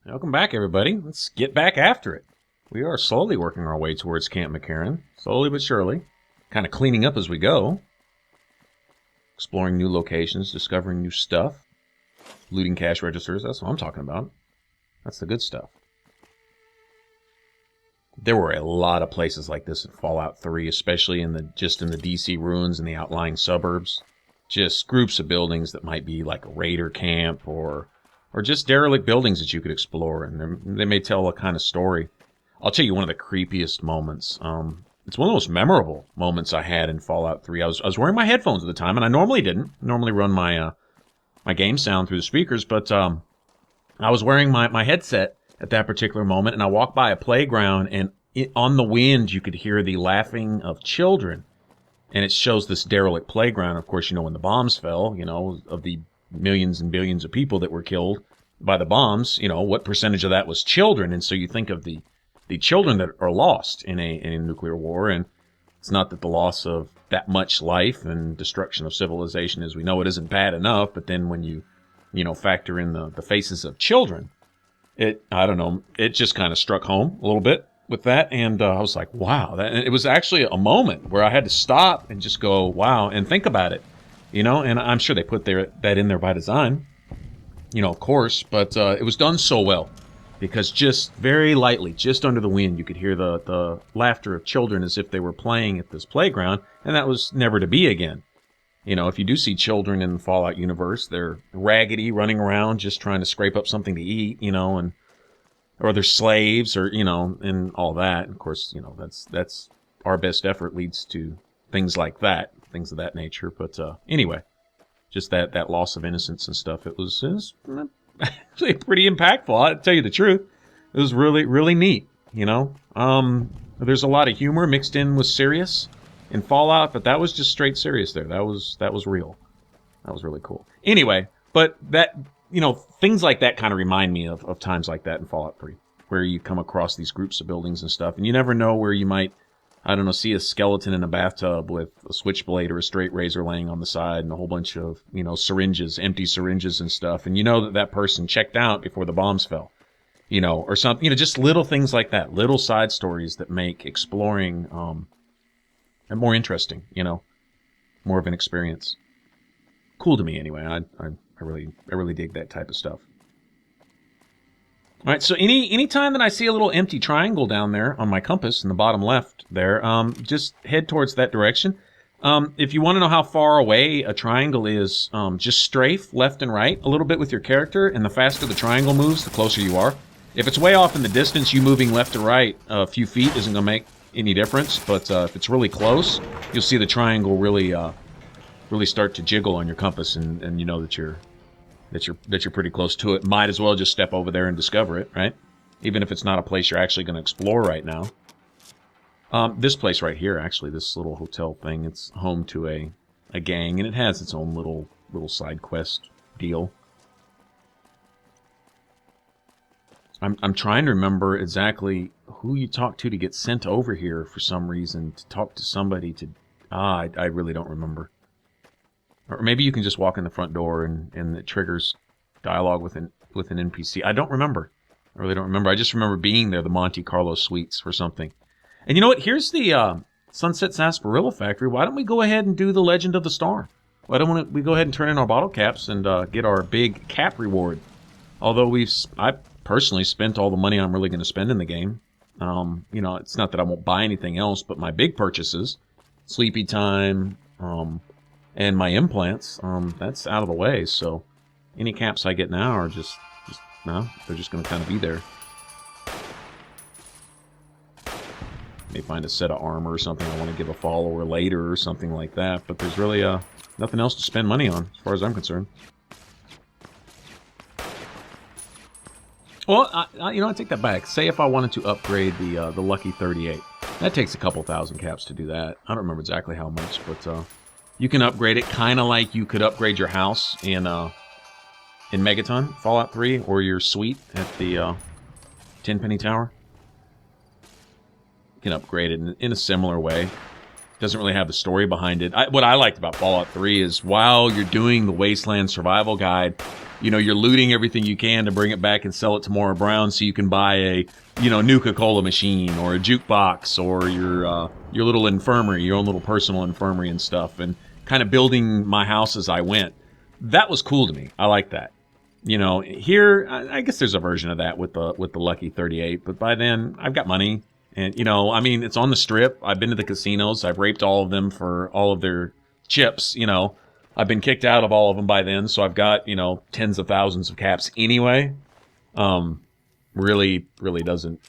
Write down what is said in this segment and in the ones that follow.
Welcome back, everybody. Let's get back after it. We are slowly working our way towards Camp McCarran. Slowly but surely. Kind of cleaning up as we go. Exploring new locations, discovering new stuff. Looting cash registers, that's what I'm talking about. That's the good stuff. There were a lot of places like this in Fallout 3, especially in the DC ruins and the outlying suburbs. Just groups of buildings that might be like a raider camp or just derelict buildings that you could explore, and they may tell a kind of story. I'll tell you one of the creepiest moments. It's one of the most memorable moments I had in Fallout 3. I was wearing my headphones at the time, and I normally didn't. I normally run my my game sound through the speakers, but I was wearing my headset at that particular moment, and I walked by a playground, and on the wind you could hear the laughing of children. And it shows this derelict playground. Of course, when the bombs fell, of the millions and billions of people that were killed by the bombs, what percentage of that was children? And so you think of the children that are lost in a nuclear war, and it's not that the loss of that much life and destruction of civilization as we know it isn't bad enough, but then when you factor in the faces of children, it just kind of struck home a little bit with that, and I was like, wow, it was actually a moment where I had to stop and just go, wow, and think about it. And I'm sure they put that in there by design, of course, but it was done so well because just very lightly, just under the wind, you could hear the laughter of children as if they were playing at this playground, and that was never to be again. If you do see children in the Fallout universe, they're raggedy, running around, just trying to scrape up something to eat, or they're slaves, or, and all that. Of course, that's our best effort leads to things like that. Things of that nature, but anyway, just that loss of innocence and stuff. It was actually pretty impactful. I'll tell you the truth. It was really, really neat. There's a lot of humor mixed in with serious in Fallout, but that was just straight serious there. That was real. That was really cool. Anyway, but that things like that kind of remind me of times like that in Fallout 3, where you come across these groups of buildings and stuff, and you never know where you might, see a skeleton in a bathtub with a switchblade or a straight razor laying on the side and a whole bunch of, syringes, empty syringes and stuff. And that person checked out before the bombs fell, or something, just little things like that, little side stories that make exploring more interesting, more of an experience. Cool to me anyway. I really dig that type of stuff. All right, so any time that I see a little empty triangle down there on my compass in the bottom left there, just head towards that direction. If you want to know how far away a triangle is, just strafe left and right a little bit with your character, and the faster the triangle moves, the closer you are. If it's way off in the distance, you moving left to right a few feet isn't going to make any difference, but if it's really close, you'll see the triangle really start to jiggle on your compass, and you know that you're pretty close to it. Might as well just step over there and discover it, right? Even if it's not a place you're actually going to explore right now. This place right here, actually, this little hotel thing, it's home to a gang, and it has its own little side quest deal. I'm trying to remember exactly who you talk to get sent over here for some reason, to talk to somebody to... I really don't remember. Or maybe you can just walk in the front door and it triggers dialogue with an NPC. I don't remember. I really don't remember. I just remember being there, the Monte Carlo Suites or something. And you know what? Here's the Sunset Sarsaparilla factory. Why don't we go ahead and do the Legend of the Star? Why don't we go ahead and turn in our bottle caps and get our big cap reward? Although I personally spent all the money I'm really going to spend in the game. It's not that I won't buy anything else, but my big purchases, Sleepy Time, and my implants, that's out of the way. So any caps I get now are just they're just going to kind of be there. May find a set of armor or something I want to give a follower later or something like that, but there's really nothing else to spend money on as far as I'm concerned. Well, I take that back. Say if I wanted to upgrade the Lucky 38, that takes a couple thousand caps to do that. I don't remember exactly how much, but you can upgrade it kind of like you could upgrade your house in Megaton, Fallout 3, or your suite at the Tenpenny Tower. You can upgrade it in a similar way. Doesn't really have the story behind it. What I liked about Fallout 3 is while you're doing the Wasteland survival guide, You're looting everything you can to bring it back and sell it to Maura Brown so you can buy a, Nuka-Cola machine or a jukebox or your little infirmary, your own little personal infirmary and stuff, and kind of building my house as I went. That was cool to me. I like that. Here, I guess there's a version of that with the Lucky 38, but by then I've got money. And, it's on the strip. I've been to the casinos. I've raped all of them for all of their chips, I've been kicked out of all of them by then, so I've got, tens of thousands of caps anyway. Really doesn't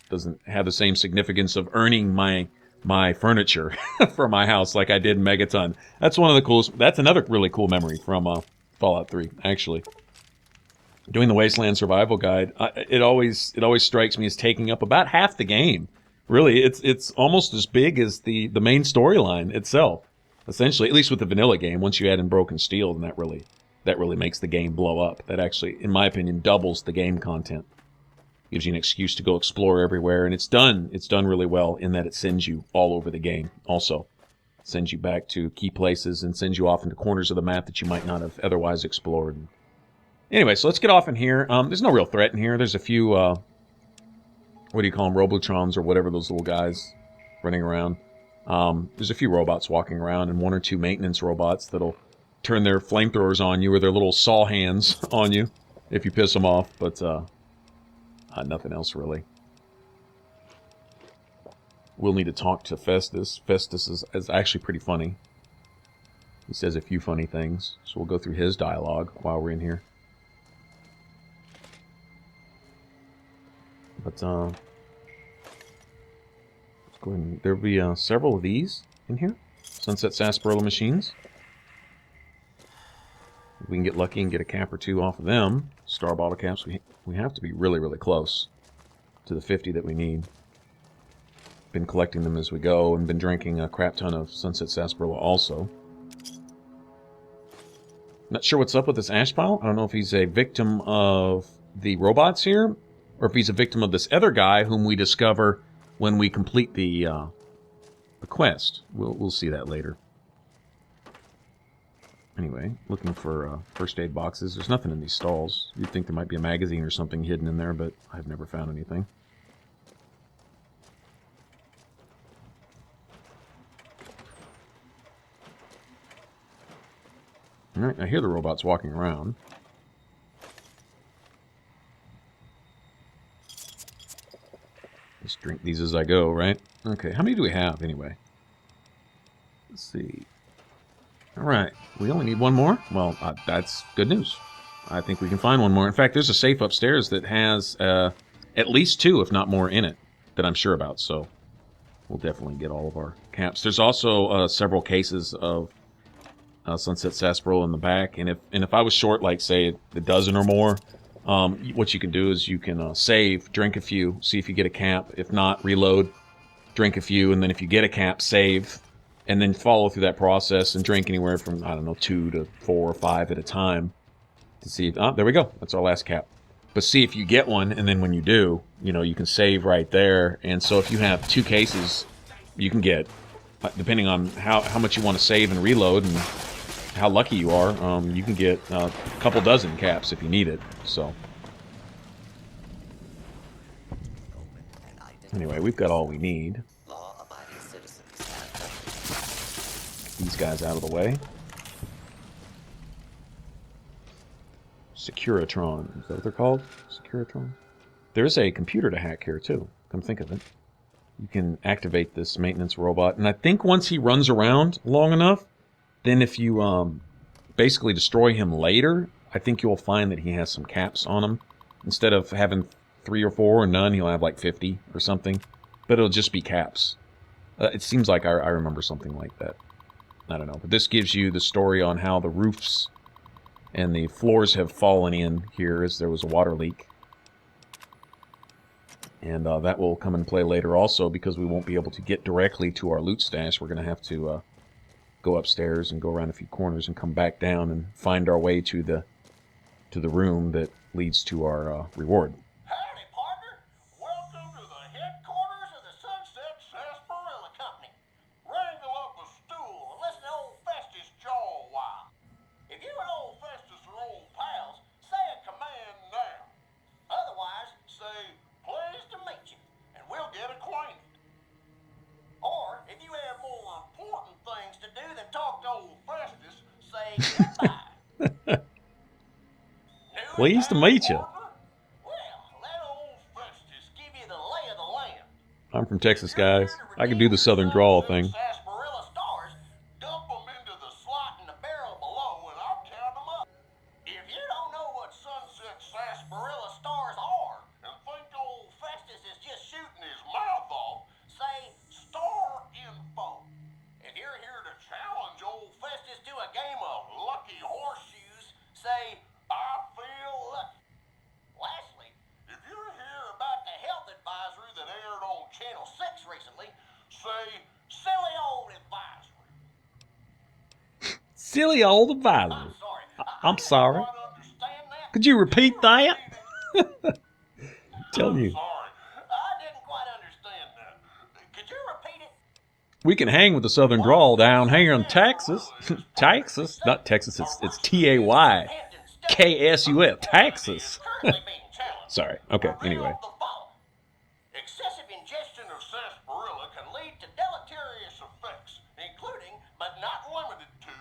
have the same significance of earning my furniture for my house like I did in Megaton. That's one of the coolest. That's another really cool memory from Fallout 3, actually. Doing the Wasteland Survival Guide, it always strikes me as taking up about half the game. Really, it's almost as big as the main storyline itself. Essentially, at least with the vanilla game, once you add in Broken Steel, then that really makes the game blow up. That actually, in my opinion, doubles the game content. Gives you an excuse to go explore everywhere, and it's done really well in that it sends you all over the game. Also, it sends you back to key places and sends you off into corners of the map that you might not have otherwise explored. Anyway, so let's get off in here. There's no real threat in here. There's a few, what do you call them, Robotrons or whatever, those little guys running around. There's a few robots walking around and one or two maintenance robots that'll turn their flamethrowers on you or their little saw hands on you if you piss them off, but nothing else really. We'll need to talk to Festus. Festus is actually pretty funny. He says a few funny things, so we'll go through his dialogue while we're in here. But let's go ahead and there'll be several of these in here. Sunset Sarsaparilla machines. If we can get lucky and get a cap or two off of them. Star bottle caps. We have to be really, really close to the 50 that we need. Been collecting them as we go and been drinking a crap ton of Sunset Sarsaparilla also. Not sure what's up with this ash pile. I don't know if he's a victim of the robots here, or if he's a victim of this other guy whom we discover when we complete the quest. We'll see that later. Anyway, looking for first aid boxes. There's nothing in these stalls. You'd think there might be a magazine or something hidden in there, but I've never found anything. Alright, I hear the robots walking around. Just drink these as I go, right? Okay, how many do we have, anyway? Let's see. Alright, we only need one more? Well, that's good news. I think we can find one more. In fact, there's a safe upstairs that has at least two, if not more, in it that I'm sure about, so we'll definitely get all of our caps. There's also several cases of Sunset Sarsaparilla in the back, and if I was short, like, say, a dozen or more, what you can do is you can save, drink a few, see if you get a cap. If not, reload, drink a few, and then if you get a cap, save, and then follow through that process and drink anywhere from, I don't know, 2 to 4 or 5 at a time to see if, there we go, that's our last cap. But see if you get one, and then when you do, you can save right there. And so if you have 2 cases, you can get, depending on how much you want to save and reload and how lucky you are, you can get a couple dozen caps if you need it. So anyway, we've got all we need. Get these guys out of the way. Securitron, is that what they're called? Securitron? There is a computer to hack here too, come think of it. You can activate this maintenance robot, and I think once he runs around long enough, then if you basically destroy him later, I think you'll find that he has some caps on him. Instead of having 3 or 4 or none, he'll have like 50 or something. But it'll just be caps. It seems like I remember something like that. I don't know. But this gives you the story on how the roofs and the floors have fallen in here as there was a water leak. And that will come in play later also, because we won't be able to get directly to our loot stash. We're going to have to go upstairs and go around a few corners and come back down and find our way to the room that leads to our reward. Howdy, partner. Welcome to the headquarters of the Sunset Sarsaparilla Company. Wrangle up a stool and listen to old Festus jaw a while. If you and old Festus are old pals, say a goodbye. Pleased to meet you. Well, let old Festus give you the lay of the land. I'm from Texas, guys. I can do the southern drawl thing. Sarsaparilla stars, dump them into the slot in the barrel below, and I'll count them up. If you don't know what sunset sarsaparilla stars are, and think old Festus is just shooting his mouth off, say star info. If you're here to challenge old Festus to a game of lucky horseshoes, say I feel lucky. Lastly, if you're here about the health advisory that aired on Channel 6 recently, say silly old advisory. Silly old advisor. I'm sorry. I'm sorry. I didn't quite understand that. Could you repeat that? Tell I'm you. sorry. I didn't quite understand that. Could you repeat it? We can hang with the southern drawl down here in Texas. Texas? Not Texas, it's T-A-Y. K-S-U-S. Texas. Currently being challenged. Sorry. Okay, Read anyway. off the following. Excessive ingestion of sarsaparilla can lead to deleterious effects, including, but not limited to,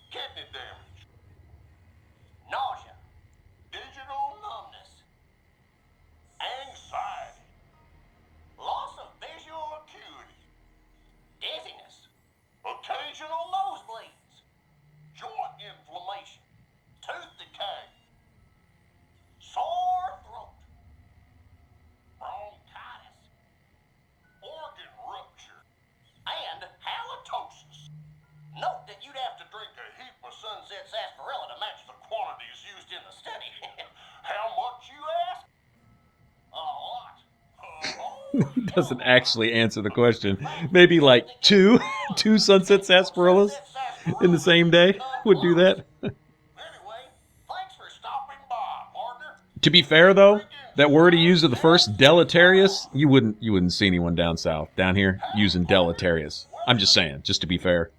kidney damage, nausea, digital numbness, anxiety, loss of visual acuity, dizziness, occasional nosebleeds, joint inflammation, tooth decay, sore throat, bronchitis, organ rupture, and halitosis. Note that you'd have to drink a heap of sunset sarsaparilla to match the quantities used in the study. How much, you ask? A lot. He doesn't actually answer the question. Maybe like two sunset sarsaparillas in the same day would do that. Anyway, thanks for stopping by, partner. To be fair, though, that word he used at the first, deleterious, you wouldn't see anyone down south, down here, using deleterious. I'm just saying, just to be fair.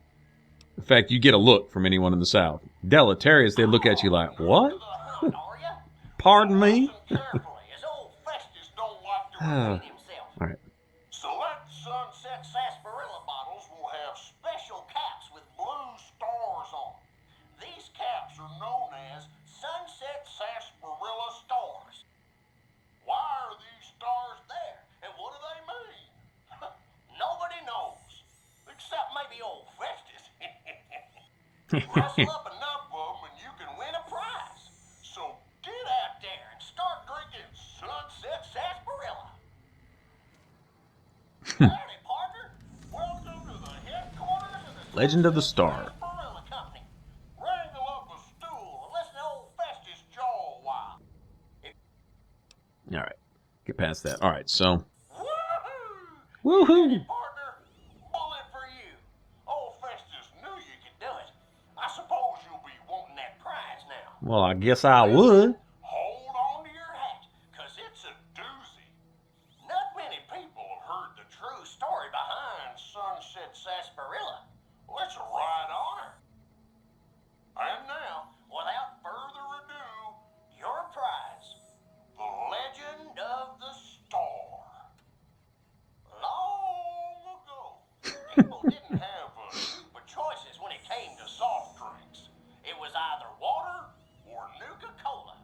In fact, you get a look from anyone in the south. Deleterious, they look at you like, what? Are you? Pardon me? Listen carefully, as old Festus don't like to repeat himself. All right. Select sunset sarsaparilla bottles will have special caps with blue stars on. These caps are known as sunset sarsaparilla stars. Why are these stars there, and what do they mean? Nobody knows, except maybe old Festus. Rustle up enough of them and you can win a prize. So get out there and start drinking sunset sarsaparilla. Howdy, partner. Welcome to the headquarters of the Legend of the Star. Sarsaparilla Company. Wrangle up a stool and listen to old Festus jaw a while. All right. Get past that. All right, so. Woohoo! Woohoo! Hey, partner, bullet for you. Old Festus knew you could do it. I suppose you'll be wanting that prize now. Well, I guess I would. Hold on to your hat, 'cause it's a doozy. Not many people have heard the true story behind sunset sarsaparilla. Well, it's a right honor. And now, without further ado, your prize, the Legend of the Star. Long ago, people didn't have a heap of choices when it came to soft drinks. It was either water or Nuka-Cola.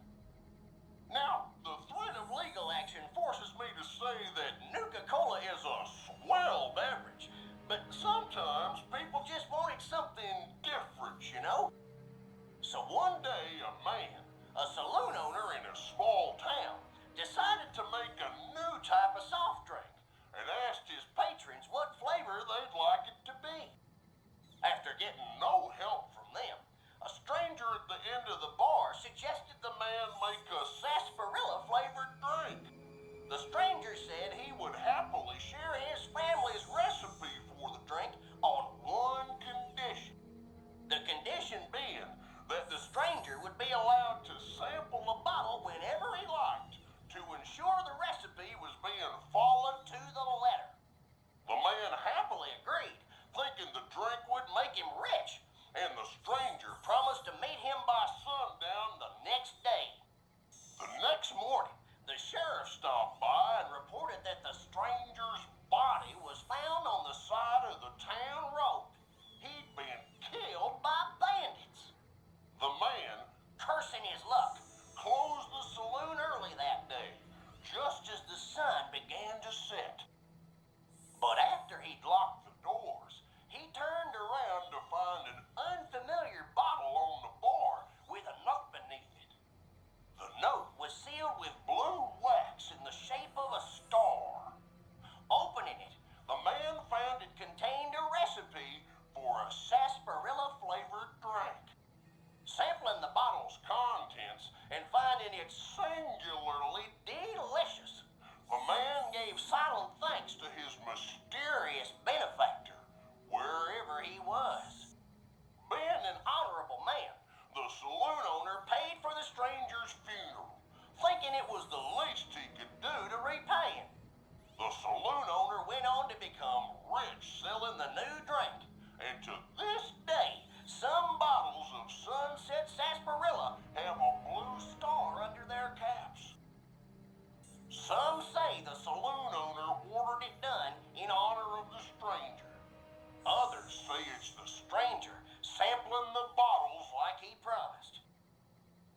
stranger sampling the bottles like he promised.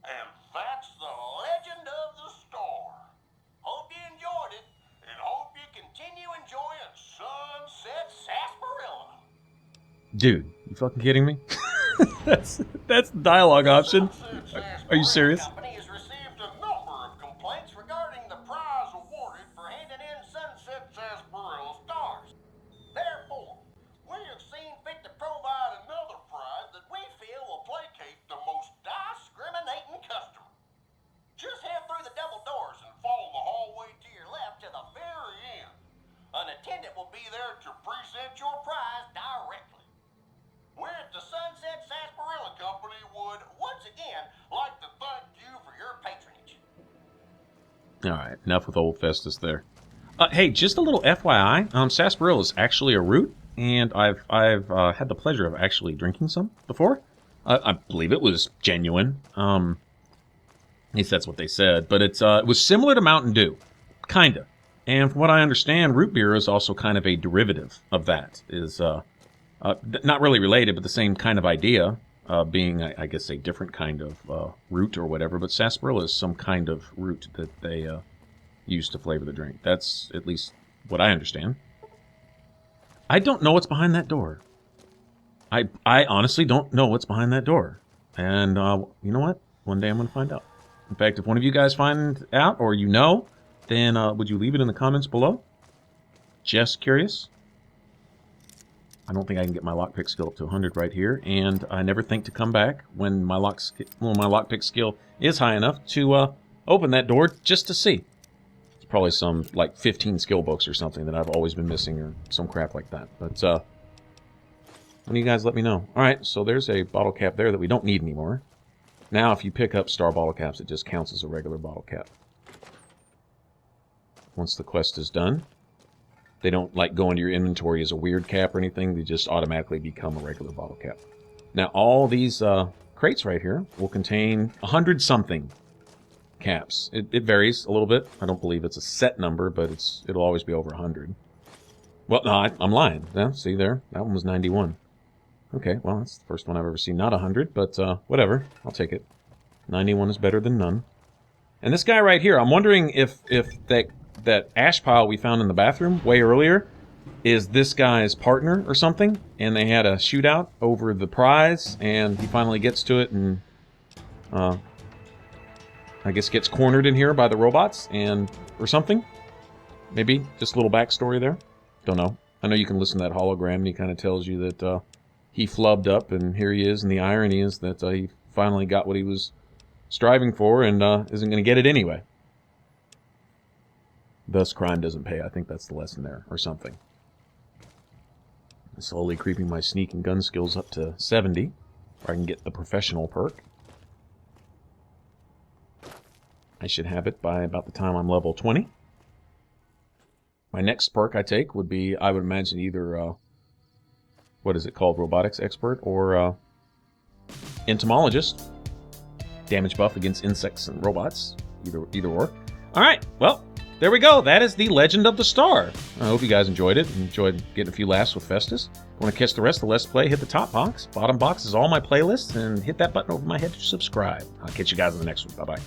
And that's the legend of the store. Hope you enjoyed it, and hope you continue enjoying Sunset Sarsaparilla. Dude, you fucking kidding me? that's the dialogue option. Are you serious? The company has received a number of complaints regarding the prize awarded for handing in Sunset Sarsaparilla stars. Therefore, we have seen fit to provide another prize that we feel will placate the most discriminating customer. Just head through the double doors and follow the hallway to your left to the very end. An attendant will be there to present your prize directly. We at the Sunset Sarsaparilla Company would, once again, like to thank you for your patronage. All right, enough with old Festus there. Hey, just a little FYI, sarsaparilla is actually a root, and I've had the pleasure of actually drinking some before. I believe it was genuine. At least that's what they said. But it was similar to Mountain Dew, kinda. And from what I understand, root beer is also kind of a derivative of that. Is not really related, but the same kind of idea, being, I guess, a different kind of root or whatever. But sarsaparilla is some kind of root that they use to flavor the drink. That's at least what I understand. I don't know what's behind that door. I honestly don't know what's behind that door. And you know what? One day I'm going to find out. In fact, if one of you guys find out, or you know, then would you leave it in the comments below? Just curious. I don't think I can get my lockpick skill up to 100 right here, and I never think to come back when my lockpick skill is high enough to open that door just to see. It's probably some like 15 skill books or something that I've always been missing, or some crap like that. But one of you guys let me know. All right, so there's a bottle cap there that we don't need anymore. Now, if you pick up star bottle caps, it just counts as a regular bottle cap. Once the quest is done, they don't like go into your inventory as a weird cap or anything. They just automatically become a regular bottle cap. Now, all these crates right here will contain 100-something caps. It varies a little bit. I don't believe it's a set number, but it'll always be over 100. Well, no, I'm lying. Yeah, see there? That one was 91. Okay, well, that's the first one I've ever seen. Not 100, but whatever. I'll take it. 91 is better than none. And this guy right here, I'm wondering if that ash pile we found in the bathroom way earlier is this guy's partner or something, and they had a shootout over the prize, and he finally gets to it and I guess gets cornered in here by the robots or something. Maybe just a little backstory there. Don't know. I know you can listen to that hologram and he kind of tells you that he flubbed up, and here he is, and the irony is that he finally got what he was striving for and isn't going to get it anyway. Thus, crime doesn't pay. I think that's the lesson there, or something. I'm slowly creeping my sneak and gun skills up to 70, where I can get the professional perk. I should have it by about the time I'm level 20. My next perk I take would be, I would imagine, either, what is it called, Robotics Expert, or Entomologist. Damage buff against insects and robots, either or. Alright, well, there we go. That is the Legend of the Star. I hope you guys enjoyed it. Enjoyed getting a few laughs with Festus. Want to catch the rest of the Let's Play, hit the top box. Bottom box is all my playlists, and hit that button over my head to subscribe. I'll catch you guys in the next one. Bye-bye.